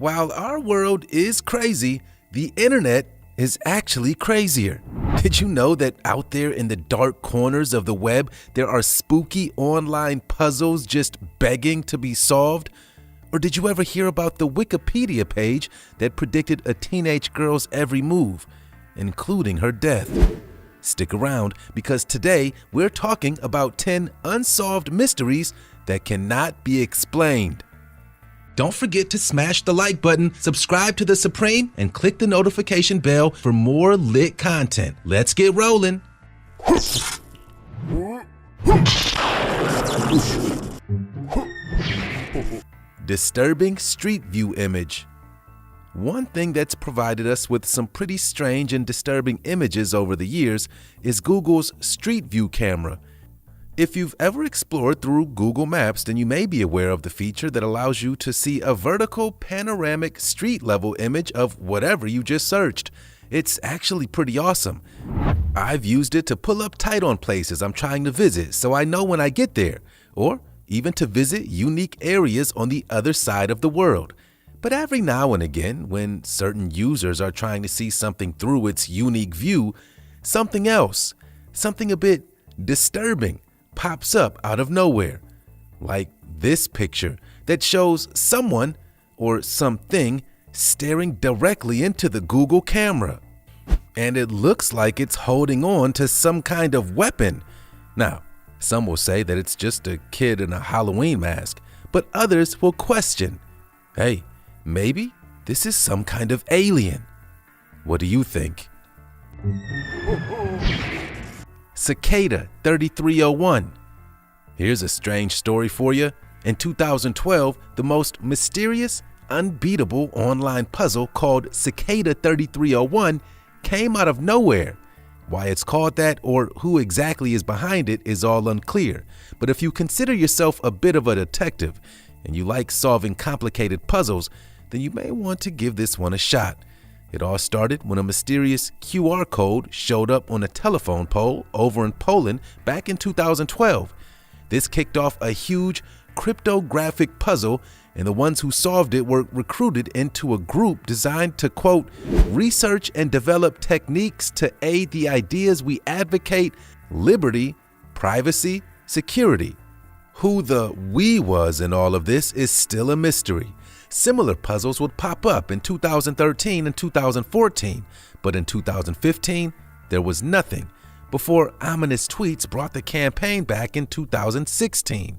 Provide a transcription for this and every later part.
While our world is crazy, the internet is actually crazier. Did you know that out there in the dark corners of the web, there are spooky online puzzles just begging to be solved? Or did you ever hear about the Wikipedia page that predicted a teenage girl's every move, including her death? Stick around, because today we're talking about 10 unsolved mysteries that cannot be explained. Don't forget to smash the like button, subscribe to The Supreme, and click the notification bell for more lit content. Let's get rolling. Disturbing Street View Image. One thing that's provided us with some pretty strange and disturbing images over the years is Google's Street View camera. If you've ever explored through Google Maps, then you may be aware of the feature that allows you to see a vertical panoramic street level image of whatever you just searched. It's actually pretty awesome. I've used it to pull up tight on places I'm trying to visit so I know when I get there, or even to visit unique areas on the other side of the world. But every now and again, when certain users are trying to see something through its unique view, something else, something a bit disturbing, pops up out of nowhere, like this picture that shows someone or something staring directly into the Google camera. And it looks like it's holding on to some kind of weapon. Now, some will say that it's just a kid in a Halloween mask, but others will question, hey, maybe this is some kind of alien. What do you think? Cicada 3301. Here's a strange story for you. In 2012, the most mysterious, unbeatable online puzzle called Cicada 3301 came out of nowhere. Why it's called that or who exactly is behind it is all unclear. But if you consider yourself a bit of a detective and you like solving complicated puzzles, then you may want to give this one a shot. It all started when a mysterious QR code showed up on a telephone pole over in Poland back in 2012. This kicked off a huge cryptographic puzzle, and the ones who solved it were recruited into a group designed to, quote, research and develop techniques to aid the ideas we advocate: liberty, privacy, security. Who the "we" was in all of this is still a mystery. Similar puzzles would pop up in 2013 and 2014, but in 2015, there was nothing, before ominous tweets brought the campaign back in 2016.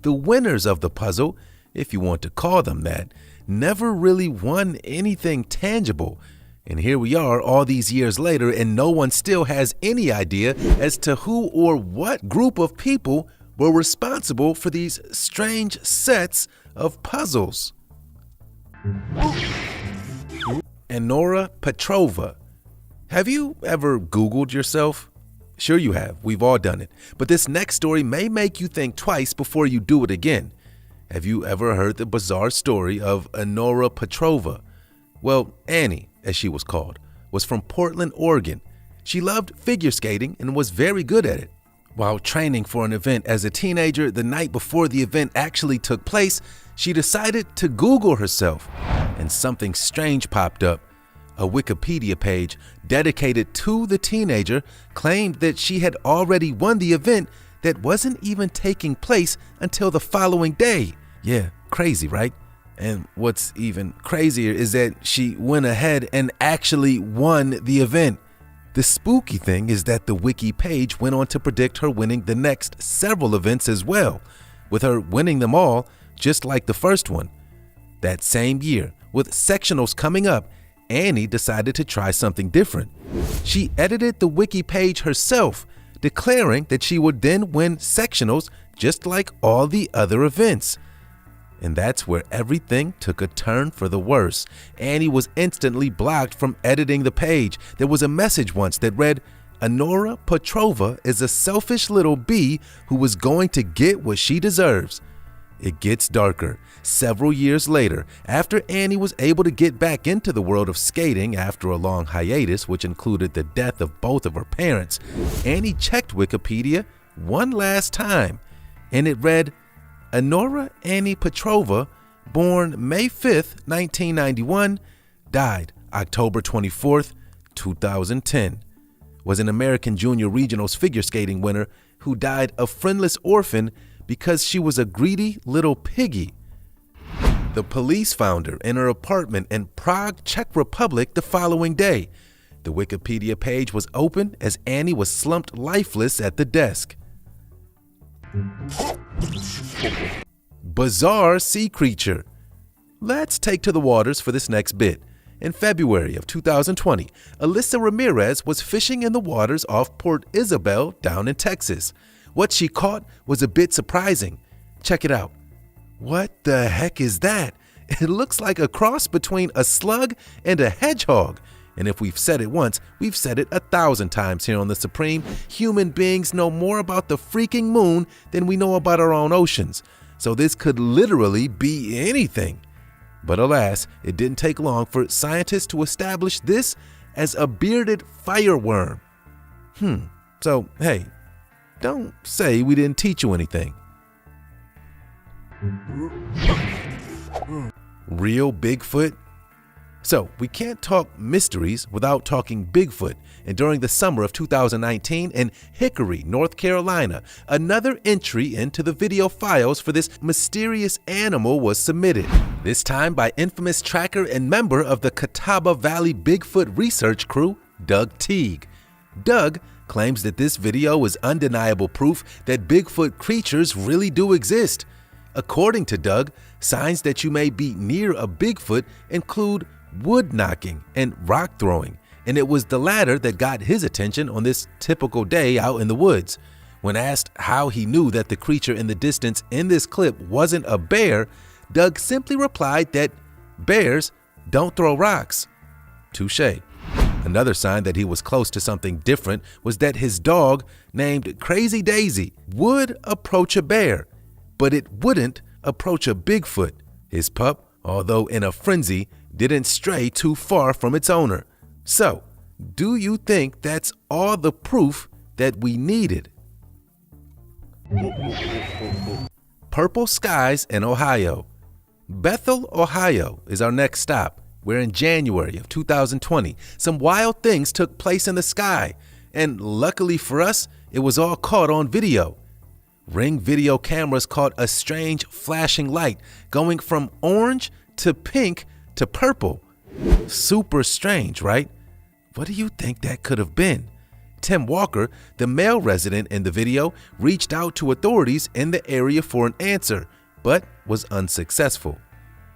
The winners of the puzzle, if you want to call them that, never really won anything tangible. And here we are all these years later, and no one still has any idea as to who or what group of people were responsible for these strange sets of puzzles. Anora Petrova. Have you ever Googled yourself? Sure you have. We've all done it. But this next story may make you think twice before you do it again. Have you ever heard the bizarre story of Anora Petrova? Well, Annie, as she was called, was from Portland, Oregon. She loved figure skating and was very good at it. While training for an event as a teenager, the night before the event actually took place, she decided to Google herself, and something strange popped up. A Wikipedia page dedicated to the teenager claimed that she had already won the event that wasn't even taking place until the following day. Yeah, crazy, right? And what's even crazier is that she went ahead and actually won the event. The spooky thing is that the wiki page went on to predict her winning the next several events as well, with her winning them all just like the first one. That same year, with sectionals coming up, Annie decided to try something different. She edited the wiki page herself, declaring that she would then win sectionals just like all the other events. And that's where everything took a turn for the worse. Annie was instantly blocked from editing the page. There was a message once that read, "Anora Petrova is a selfish little bee who is going to get what she deserves." It gets darker. Several years later, after Annie was able to get back into the world of skating after a long hiatus, which included the death of both of her parents, Annie checked Wikipedia one last time, and it read, "Anora Annie Petrova born May 5th, 1991, died October 24th, 2010, was an American Junior Regionals figure skating winner who died a friendless orphan because she was a greedy little piggy. The police found her in her apartment in Prague, Czech Republic the following day. The Wikipedia page was open as Annie was slumped lifeless at the desk. Bizarre sea creature. Let's take to the waters for this next bit. In February of 2020, Alyssa Ramirez was fishing in the waters off Port Isabel down in Texas. What she caught was a bit surprising. Check it out. What the heck is that? It looks like a cross between a slug and a hedgehog. And if we've said it once, we've said it 1,000 times here on The Supreme. Human beings know more about the freaking moon than we know about our own oceans. So this could literally be anything. But alas, it didn't take long for scientists to establish this as a bearded fireworm. So, hey, don't say we didn't teach you anything. Real Bigfoot? So, we can't talk mysteries without talking Bigfoot. And during the summer of 2019 in Hickory, North Carolina, another entry into the video files for this mysterious animal was submitted. This time by infamous tracker and member of the Catawba Valley Bigfoot research crew, Doug Teague. Doug claims that this video is undeniable proof that Bigfoot creatures really do exist. According to Doug, signs that you may be near a Bigfoot include wood knocking and rock throwing, and it was the latter that got his attention on this typical day out in the woods. When asked how he knew that the creature in the distance in this clip wasn't a bear, Doug simply replied that bears don't throw rocks. Touché. Another sign that he was close to something different was that his dog, named Crazy Daisy, would approach a bear, but it wouldn't approach a Bigfoot. His pup, although in a frenzy, didn't stray too far from its owner. So, do you think that's all the proof that we needed? Purple skies in Ohio. Bethel, Ohio is our next stop, where in January of 2020, some wild things took place in the sky, and luckily for us, it was all caught on video. Ring video cameras caught a strange flashing light going from orange to pink to purple. Super strange, right? What do you think that could have been? Tim Walker, the male resident in the video, reached out to authorities in the area for an answer, but was unsuccessful.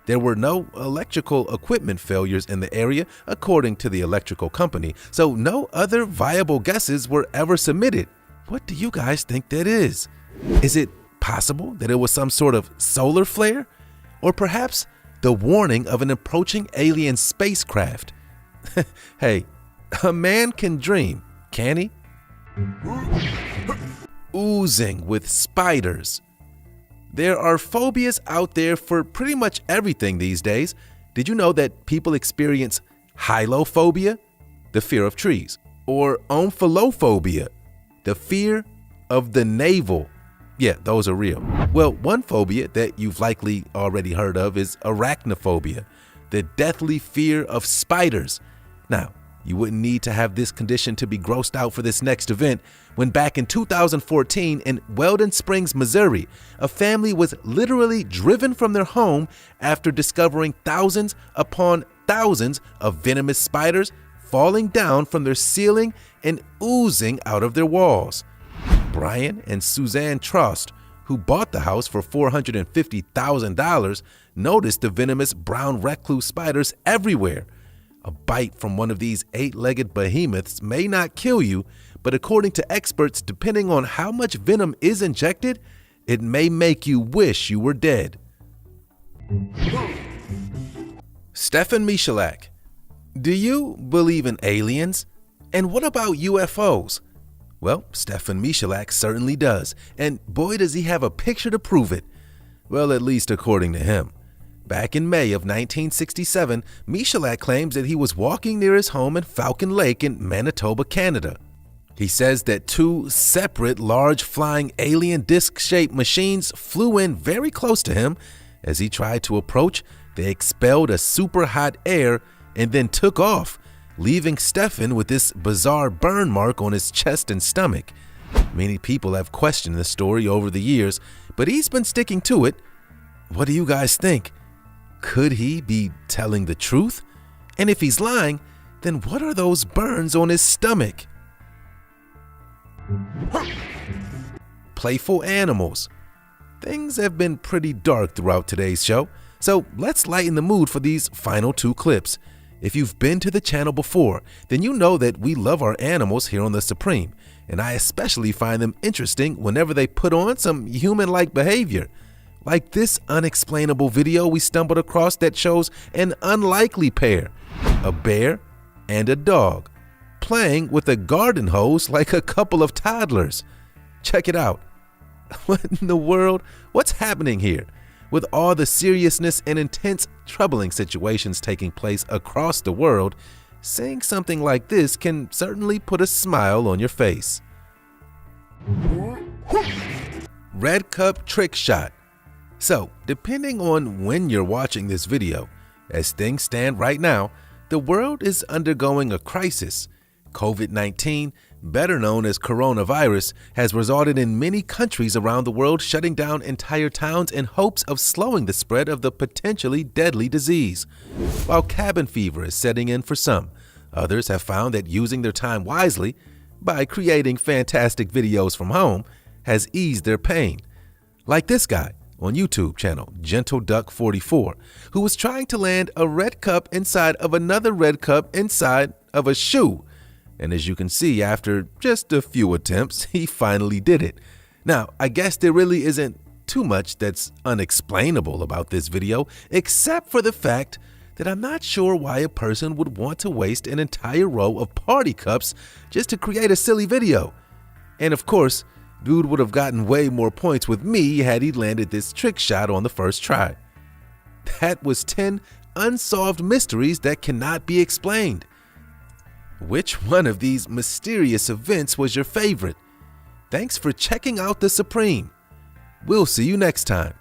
There were no electrical equipment failures in the area, according to the electrical company, so no other viable guesses were ever submitted. What do you guys think that is? Is it possible that it was some sort of solar flare? Or perhaps the warning of an approaching alien spacecraft? Hey, a man can dream, can he? Oozing with spiders. There are phobias out there for pretty much everything these days. Did you know that people experience hylophobia, the fear of trees, or omphallophobia, the fear of the navel? Yeah, those are real. Well, one phobia that you've likely already heard of is arachnophobia, the deathly fear of spiders. Now, you wouldn't need to have this condition to be grossed out for this next event, when back in 2014 in Weldon Springs, Missouri, a family was literally driven from their home after discovering thousands upon thousands of venomous spiders falling down from their ceiling and oozing out of their walls. Brian and Suzanne Trost, who bought the house for $450,000, noticed the venomous brown recluse spiders everywhere. A bite from one of these 8-legged behemoths may not kill you, but according to experts, depending on how much venom is injected, it may make you wish you were dead. Stefan Michalak. Do you believe in aliens? And what about UFOs? Well, Stefan Michalak certainly does, and boy does he have a picture to prove it. Well, at least according to him. Back in May of 1967, Michalak claims that he was walking near his home in Falcon Lake in Manitoba, Canada. He says that 2 separate large flying alien disc-shaped machines flew in very close to him, As he tried to approach, they expelled a super hot air and then took off, leaving Stefan with this bizarre burn mark on his chest and stomach. Many people have questioned the story over the years, but he's been sticking to it. What do you guys think? Could he be telling the truth? And if he's lying, then what are those burns on his stomach? Playful animals. Things have been pretty dark throughout today's show, so let's lighten the mood for these final two clips. If you've been to the channel before, then you know that we love our animals here on The Supreme, and I especially find them interesting whenever they put on some human-like behavior. Like this unexplainable video we stumbled across that shows an unlikely pair, a bear and a dog, playing with a garden hose like a couple of toddlers. Check it out. What in the world? What's happening here? With all the seriousness and intense, troubling situations taking place across the world, saying something like this can certainly put a smile on your face. Red Cup trick shot. So, depending on when you're watching this video, as things stand right now, the world is undergoing a crisis. COVID-19, better known as coronavirus, has resulted in many countries around the world shutting down entire towns in hopes of slowing the spread of the potentially deadly disease. While cabin fever is setting in for some, others have found that using their time wisely by creating fantastic videos from home has eased their pain. Like this guy on YouTube channel, GentleDuck44, who was trying to land a red cup inside of another red cup inside of a shoe. And as you can see, after just a few attempts, he finally did it. Now, I guess there really isn't too much that's unexplainable about this video, except for the fact that I'm not sure why a person would want to waste an entire row of party cups just to create a silly video. And of course, dude would have gotten way more points with me had he landed this trick shot on the first try. That was 10 unsolved mysteries that cannot be explained. Which one of these mysterious events was your favorite? Thanks for checking out The Supreme. We'll see you next time.